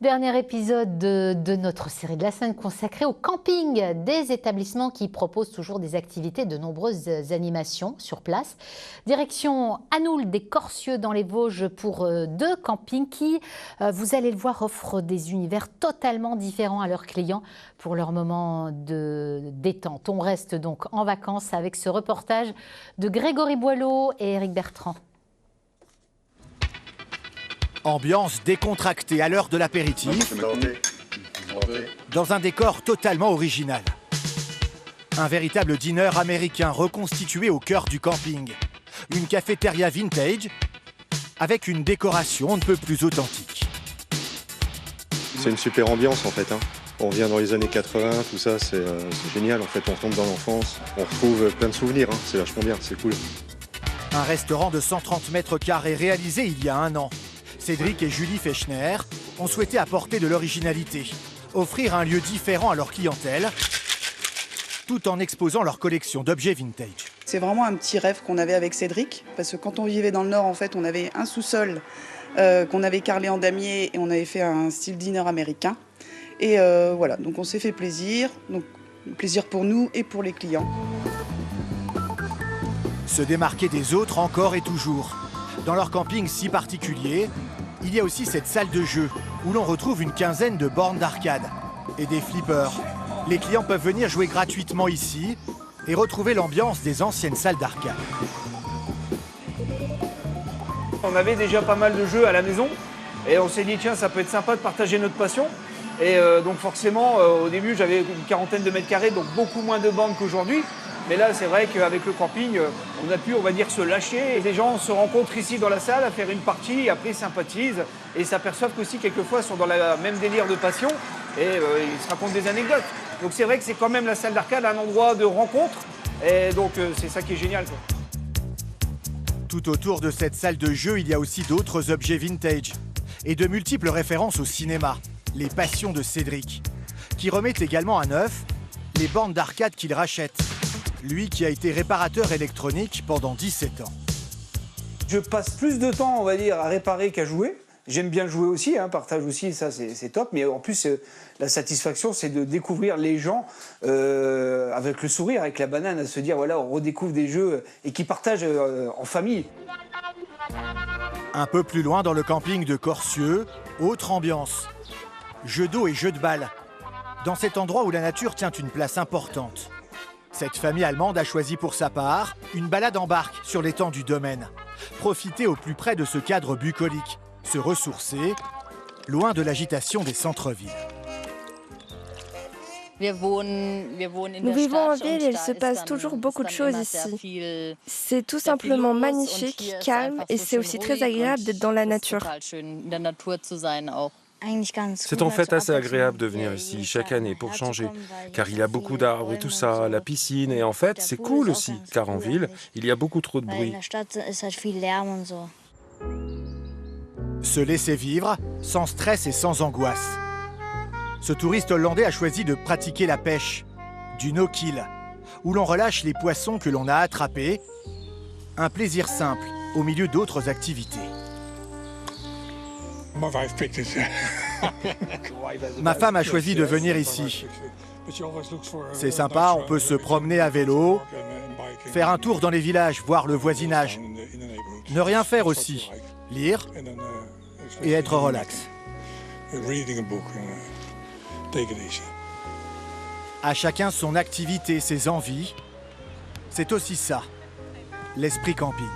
Dernier épisode de notre série de la semaine consacrée au camping, des établissements qui proposent toujours des activités, de nombreuses animations sur place. Direction Anoul des Corcieux dans les Vosges pour deux campings qui, vous allez le voir, offrent des univers totalement différents à leurs clients pour leur moment de détente. On reste donc en vacances avec ce reportage de Grégory Boileau et Éric Bertrand. Ambiance décontractée à l'heure de l'apéritif, dans un décor totalement original. Un véritable dîner américain reconstitué au cœur du camping. Une cafétéria vintage avec une décoration on ne peut plus authentique. C'est une super ambiance en fait. On revient dans les années 80, tout ça, c'est génial. En fait, on retombe dans l'enfance, on retrouve plein de souvenirs. C'est vachement bien, c'est cool. Un restaurant de 130 mètres carrés réalisé il y a un an. Cédric et Julie Fechner ont souhaité apporter de l'originalité, offrir un lieu différent à leur clientèle, tout en exposant leur collection d'objets vintage. C'est vraiment un petit rêve qu'on avait avec Cédric, parce que quand on vivait dans le Nord, en fait, on avait un sous-sol qu'on avait carrelé en damier et on avait fait un style dîner américain. Et voilà, donc on s'est fait plaisir, donc plaisir pour nous et pour les clients. Se démarquer des autres encore et toujours. Dans leur camping si particulier, il y a aussi cette salle de jeu où l'on retrouve une quinzaine de bornes d'arcade et des flippers. Les clients peuvent venir jouer gratuitement ici et retrouver l'ambiance des anciennes salles d'arcade. On avait déjà pas mal de jeux à la maison et on s'est dit tiens ça peut être sympa de partager notre passion. Et donc forcément au début j'avais une quarantaine de mètres carrés, donc beaucoup moins de bornes qu'aujourd'hui. Mais là, c'est vrai qu'avec le camping, on a pu, on va dire, se lâcher. Et les gens se rencontrent ici dans la salle à faire une partie, et après ils sympathisent et s'aperçoivent qu'aussi, quelquefois, ils sont dans le même délire de passion et ils se racontent des anecdotes. Donc c'est vrai que c'est quand même la salle d'arcade un endroit de rencontre. Et donc c'est ça qui est génial, quoi. Tout autour de cette salle de jeu, il y a aussi d'autres objets vintage et de multiples références au cinéma, les passions de Cédric, qui remettent également à neuf les bornes d'arcade qu'il rachète. Lui qui a été réparateur électronique pendant 17 ans. Je passe plus de temps, on va dire, à réparer qu'à jouer. J'aime bien jouer aussi, partage aussi, ça c'est top. Mais en plus, la satisfaction, c'est de découvrir les gens avec le sourire, avec la banane, à se dire, voilà, on redécouvre des jeux et qui partagent en famille. Un peu plus loin dans le camping de Corcieux, autre ambiance. Jeux d'eau et jeux de balle. Dans cet endroit où la nature tient une place importante. Cette famille allemande a choisi pour sa part une balade en barque sur l'étang du domaine. Profiter au plus près de ce cadre bucolique, se ressourcer, loin de l'agitation des centres-villes. Nous vivons en ville et il se passe toujours beaucoup de choses ici. C'est tout simplement magnifique, calme et c'est aussi très agréable d'être dans la nature. C'est en fait assez agréable de venir ici chaque année pour changer, car il y a beaucoup d'arbres et tout ça, la piscine, et en fait c'est cool aussi, car en ville, il y a beaucoup trop de bruit. Se laisser vivre, sans stress et sans angoisse. Ce touriste hollandais a choisi de pratiquer la pêche, du no-kill, où l'on relâche les poissons que l'on a attrapés, un plaisir simple au milieu d'autres activités. Ma femme a choisi de venir ici. C'est sympa, on peut se promener à vélo, faire un tour dans les villages, voir le voisinage. Ne rien faire aussi, lire et être relax. À chacun son activité, ses envies. C'est aussi ça, l'esprit camping.